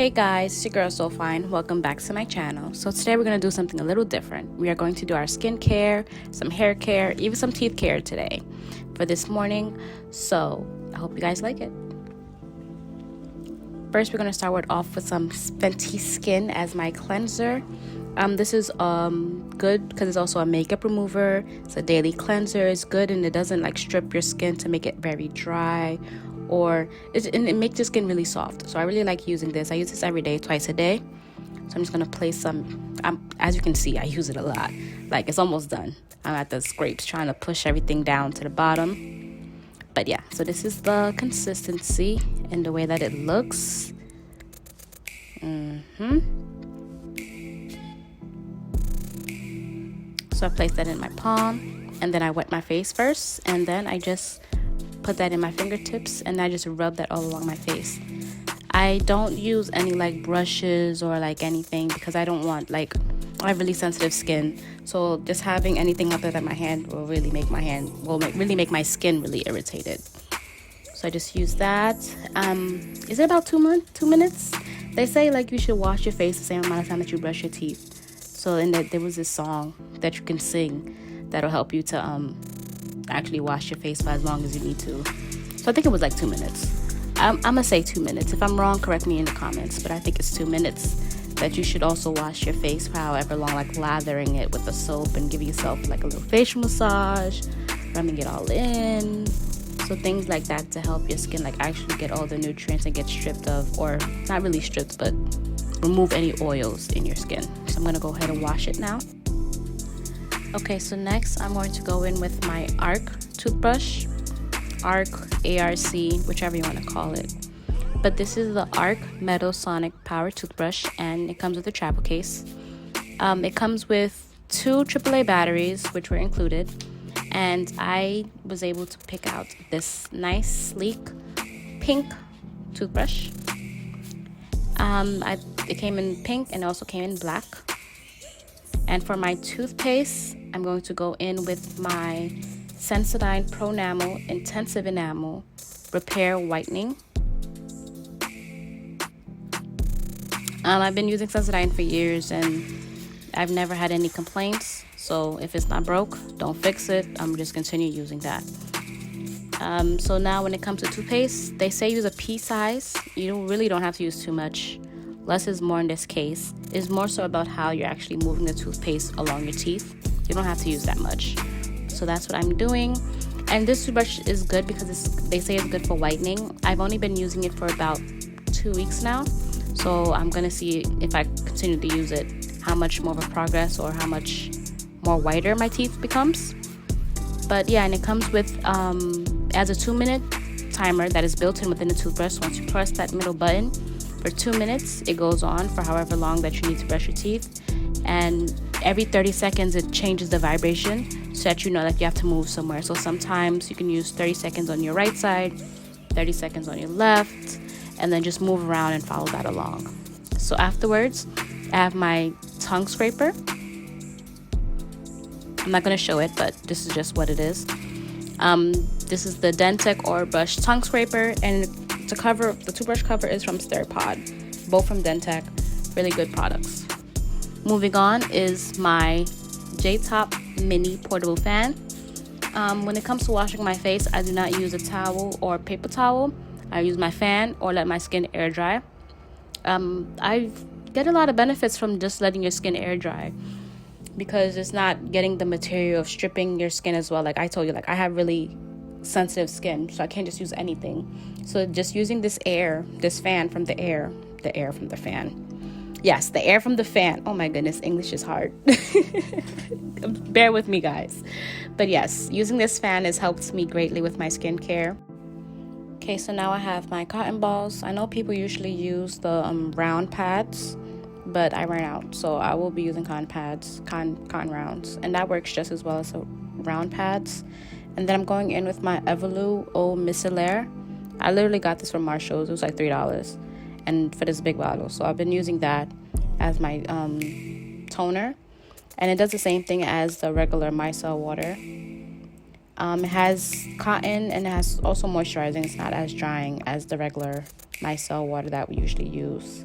Hey guys, it's your girl SoFineee. Welcome back to my channel. So today we're going to do something a little different. We are going to do our skincare, some hair care, even some teeth care today for this morning. So I hope you guys like it. First, we're going to start off with some Fenty Skin as my cleanser. This is good because it's also a makeup remover. It's a daily cleanser. It's good and it doesn't like strip your skin to make it very dry, or it makes your skin really soft. So I really like using this. I use this every day, twice a day. So I'm just gonna place some. As you can see, I use it a lot. Like, it's almost done. I'm at the scrapes trying to push everything down to the bottom. But yeah, so this is the consistency and the way that it looks. So I place that in my palm, and then I wet my face first, and then I just put that in my fingertips, and I just rub that all along my face. I don't use any like brushes or like anything because I don't want, like, I have really sensitive skin, so just having anything other than my hand will really make my skin really irritated. So I just use that. Is it about 2 minutes? They say like you should wash your face the same amount of time that you brush your teeth. So there was this song that you can sing that'll help you to actually wash your face for as long as you need to. So I think it was like 2 minutes. I'm gonna say 2 minutes. If I'm wrong, correct me in the comments, but I think it's 2 minutes that you should also wash your face for however long, like lathering it with the soap and giving yourself like a little facial massage, rubbing it all in. So things like that to help your skin like actually get all the nutrients and get stripped of, or not really stripped, but remove any oils in your skin. So I'm gonna go ahead and wash it now. Okay, so next I'm going to go in with my ARC toothbrush, ARC, ARC, whichever you want to call it. But this is the ARC Metasonic Power Toothbrush, and it comes with a travel case. It comes with 2 AAA batteries, which were included, and I was able to pick out this nice, sleek, pink toothbrush. It came in pink and also came in black. And for my toothpaste, I'm going to go in with my Sensodyne Pronamel Intensive Enamel Repair Whitening. I've been using Sensodyne for years and I've never had any complaints. So if it's not broke, don't fix it. I'm just continue using that. So now when it comes to toothpaste, they say use a pea size. You really don't have to use too much. Less is more in this case. It's more so about how you're actually moving the toothpaste along your teeth. You don't have to use that much. So that's what I'm doing. And this toothbrush is good because they say it's good for whitening. I've only been using it for about 2 weeks now. So I'm going to see if I continue to use it, how much more of a progress or how much more whiter my teeth becomes. But yeah, and it comes with as a 2-minute timer that is built in within the toothbrush. Once you press that middle button, for 2 minutes, it goes on for however long that you need to brush your teeth. And every 30 seconds, it changes the vibration so that you know that you have to move somewhere. So sometimes you can use 30 seconds on your right side, 30 seconds on your left, and then just move around and follow that along. So afterwards, I have my tongue scraper. I'm not going to show it, but this is just what it is. This is the Dentec Orabrush tongue scraper, and the toothbrush cover is from Steripod, both from Dentec. Really good products. Moving on is my Gaiatop mini portable fan. When it comes to washing my face, I do not use a towel or paper towel. I use my fan or let my skin air dry. I get a lot of benefits from just letting your skin air dry because it's not getting the material of stripping your skin as well. Like I told you, like I have really sensitive skin, so I can't just use anything. So just using this fan from the air from the fan. Yes, the air from the fan. Oh my goodness, English is hard. Bear with me, guys. But yes, using this fan has helped me greatly with my skincare. Okay, so now I have my cotton balls. I know people usually use the round pads, but I ran out, so I will be using cotton rounds, and that works just as well as the round pads. And then I'm going in with my Evoluderm Miceller. I literally got this from Marshall's. It was like $3, and for this big bottle. So I've been using that as my toner, and it does the same thing as the regular Miceller water. It has cotton and it has also moisturizing. It's not as drying as the regular Miceller water that we usually use.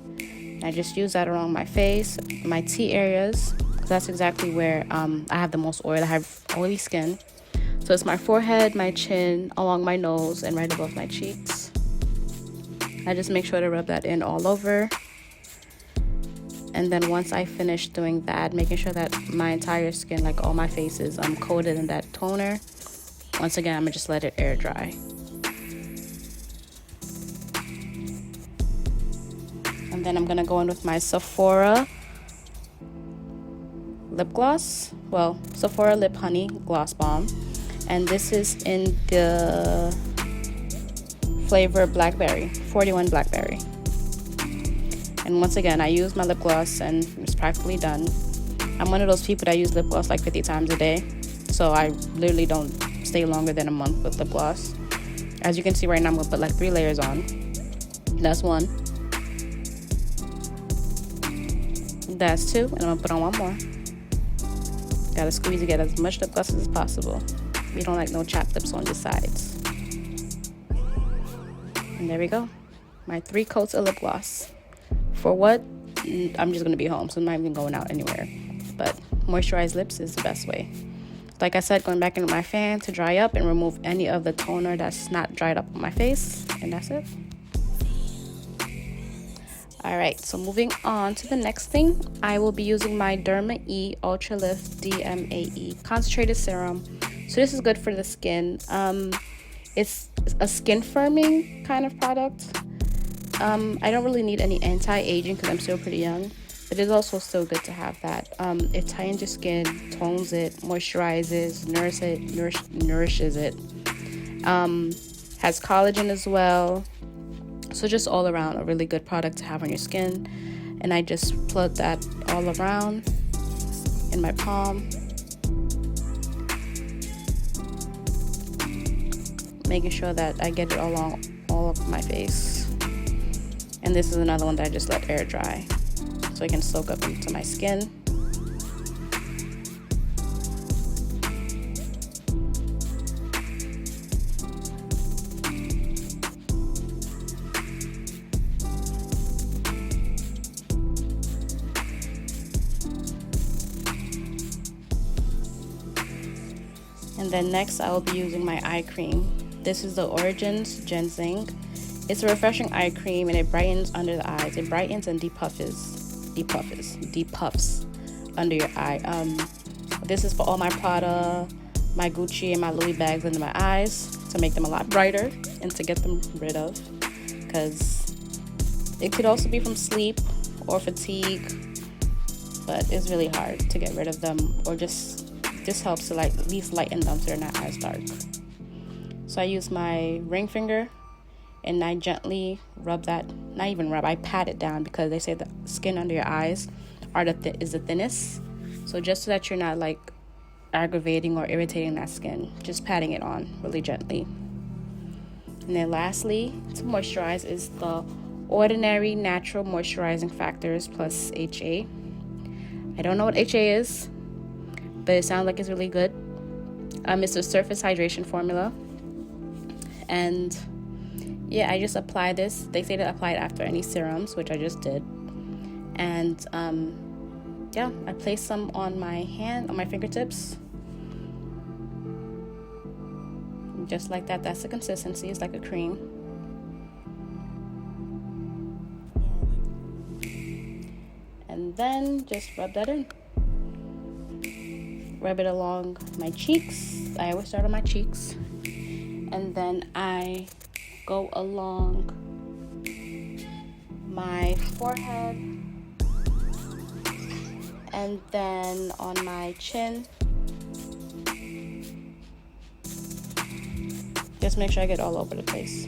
I just use that along my face, my T areas. That's exactly where I have the most oil. I have oily skin. So it's my forehead, my chin, along my nose, and right above my cheeks. I just make sure to rub that in all over. And then once I finish doing that, making sure that my entire skin, like all my face, is coated in that toner. Once again, I'm gonna just let it air dry. And then I'm gonna go in with my Sephora lip gloss. Well, Sephora Lip Honey Gloss Balm. And this is in the flavor Blackberry, 41 Blackberry. And once again, I use my lip gloss and it's practically done. I'm one of those people that use lip gloss like 50 times a day. So I literally don't stay longer than a month with lip gloss. As you can see right now, I'm gonna put like 3 layers on. That's 1. That's 2, and I'm gonna put on 1 more. Gotta squeeze to get as much lip gloss as possible. We don't like no chapped lips on the sides. And there we go. My 3 coats of lip gloss. For what? I'm just gonna be home, so I'm not even going out anywhere. But moisturized lips is the best way. Like I said, going back into my fan to dry up and remove any of the toner that's not dried up on my face. And that's it. Alright, so moving on to the next thing, I will be using my Derma E Ultra Lift DMAE Concentrated Serum. So this is good for the skin. It's a skin firming kind of product. I don't really need any anti-aging because I'm still pretty young. But it's also still good to have that. It tightens your skin, tones it, moisturizes, nourishes it. Has collagen as well. So just all around a really good product to have on your skin. And I just plug that all around in my palm. Making sure that I get it along all of my face. And this is another one that I just let air dry so it can soak up into my skin. And then next I will be using my eye cream. This is the Origins GINZING. It's a refreshing eye cream and it brightens under the eyes. It brightens and depuffs under your eye. This is for all my Prada, my Gucci, and my Louis bags under my eyes to make them a lot brighter and to get them rid of. Because it could also be from sleep or fatigue, but it's really hard to get rid of them, or just this helps to like at least lighten them so they're not as dark. So I use my ring finger and I gently rub that, not even rub, I pat it down because they say the skin under your eyes is the thinnest. So just so that you're not like aggravating or irritating that skin, just patting it on really gently. And then lastly, to moisturize is the Ordinary Natural Moisturizing Factors plus HA. I don't know what HA is, but it sounds like it's really good. It's a surface hydration formula. And yeah, I just apply this. They say to apply it after any serums, which I just did. And yeah, I place some on my hand, on my fingertips. Just like that. That's the consistency. It's like a cream. And then just rub that in. Rub it along my cheeks. I always start on my cheeks. And then I go along my forehead. And then on my chin. Just make sure I get all over the place.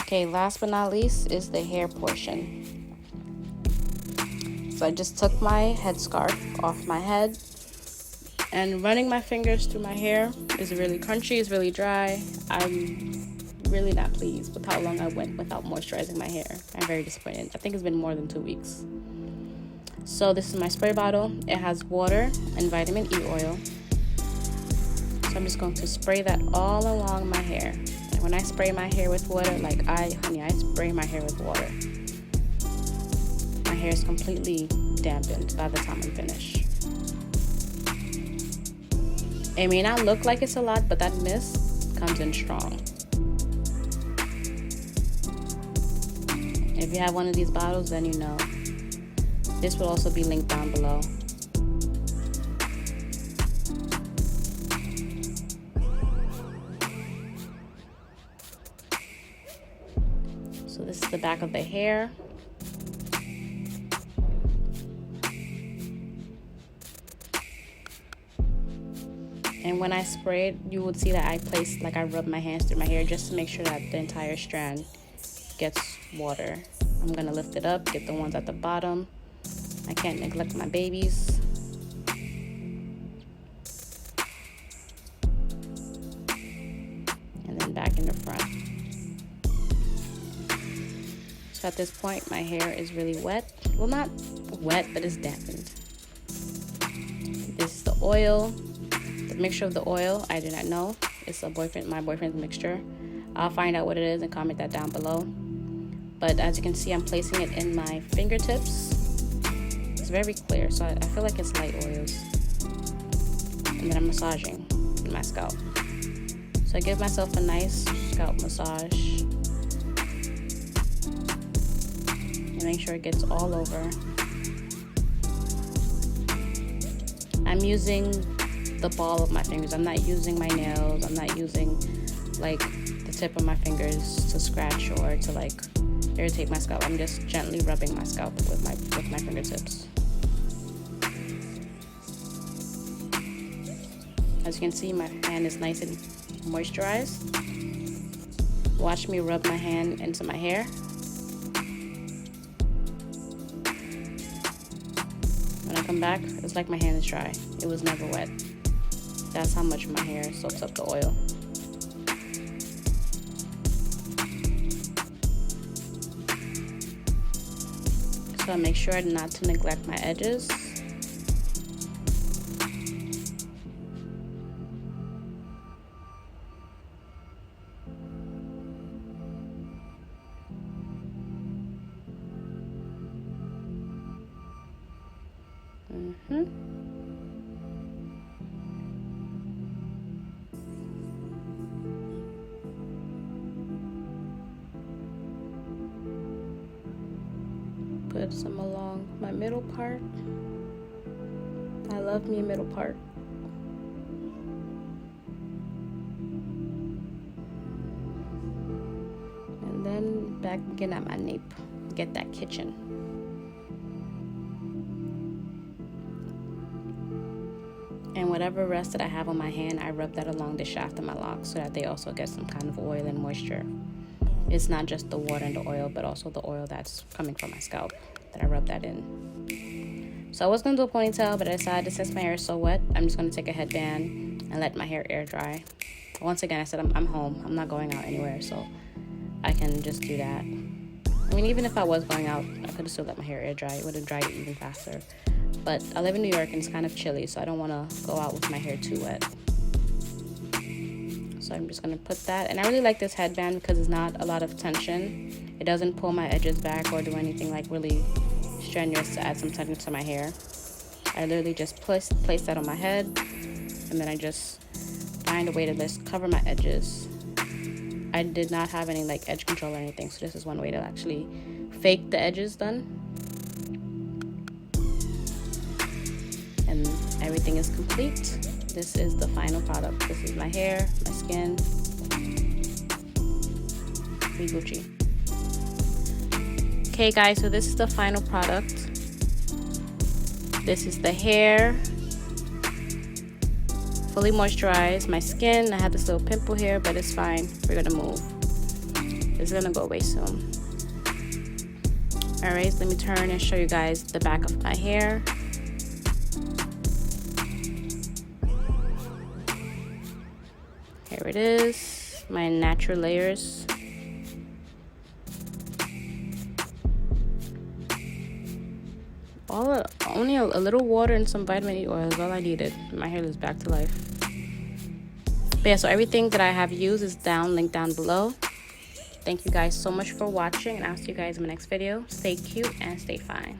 Okay, last but not least is the hair portion. So I just took my headscarf off my head, and running my fingers through my hair is really crunchy, it's really dry. I'm really not pleased with how long I went without moisturizing my hair. I'm very disappointed. I think it's been more than 2 weeks. So this is my spray bottle. It has water and vitamin E oil. So I'm just going to spray that all along my hair. And when I spray my hair with water, like I spray my hair with water. hair is completely dampened by the time I'm finished. It may not look like it's a lot, but that mist comes in strong. If you have one of these bottles, then you know. This will also be linked down below. So this is the back of the hair. And when I sprayed, you would see that I rubbed my hands through my hair just to make sure that the entire strand gets water. I'm gonna lift it up, get the ones at the bottom. I can't neglect my babies. And then back in the front. So at this point, my hair is really wet. Well, not wet, but it's dampened. This is the oil. The mixture of the oil, I do not know. It's my boyfriend's mixture. I'll find out what it is and comment that down below. But as you can see, I'm placing it in my fingertips. It's very clear, so I feel like it's light oils. And then I'm massaging in my scalp. So I give myself a nice scalp massage. And make sure it gets all over. I'm using the ball of my fingers. I'm not using my nails. I'm not using like the tip of my fingers to scratch or to like irritate my scalp. I'm just gently rubbing my scalp with my fingertips. As you can see, my hand is nice and moisturized. Watch me rub my hand into my hair. When I come back, it's like my hand is dry. It was never wet. That's how much my hair soaks up the oil. So I make sure not to neglect my edges. Put some along my middle part. I love me a middle part. And then back again at my nape. Get that kitchen. And whatever rest that I have on my hand, I rub that along the shaft of my locks so that they also get some kind of oil and moisture. It's not just the water and the oil, but also the oil that's coming from my scalp that I rub that in. So I was going to do a ponytail, but I decided since my hair is so wet, I'm just going to take a headband and let my hair air dry. Once again, I said I'm home. I'm not going out anywhere, so I can just do that. I mean, even if I was going out, I could have still let my hair air dry. It would have dried even faster. But I live in New York and it's kind of chilly, so I don't want to go out with my hair too wet. So I'm just going to put that. And I really like this headband because it's not a lot of tension. It doesn't pull my edges back or do anything like really strenuous to add some tension to my hair. I literally just place that on my head. And then I just find a way to just cover my edges. I did not have any like edge control or anything. So this is one way to actually fake the edges done. And everything is complete. This is the final product. This is my hair, my skin. We Gucci. Okay guys, so this is the final product. This is the hair. Fully moisturized. My skin, I have this little pimple here, but it's fine. We're gonna move. It's gonna go away soon. Alright, so let me turn and show you guys the back of my hair. Here it is, my natural layers. Only a little water and some vitamin E oil is all I needed. My hair is back to life. But yeah, so everything that I have used is linked down below. Thank you guys so much for watching, and I'll see you guys in my next video. Stay cute and stay fine.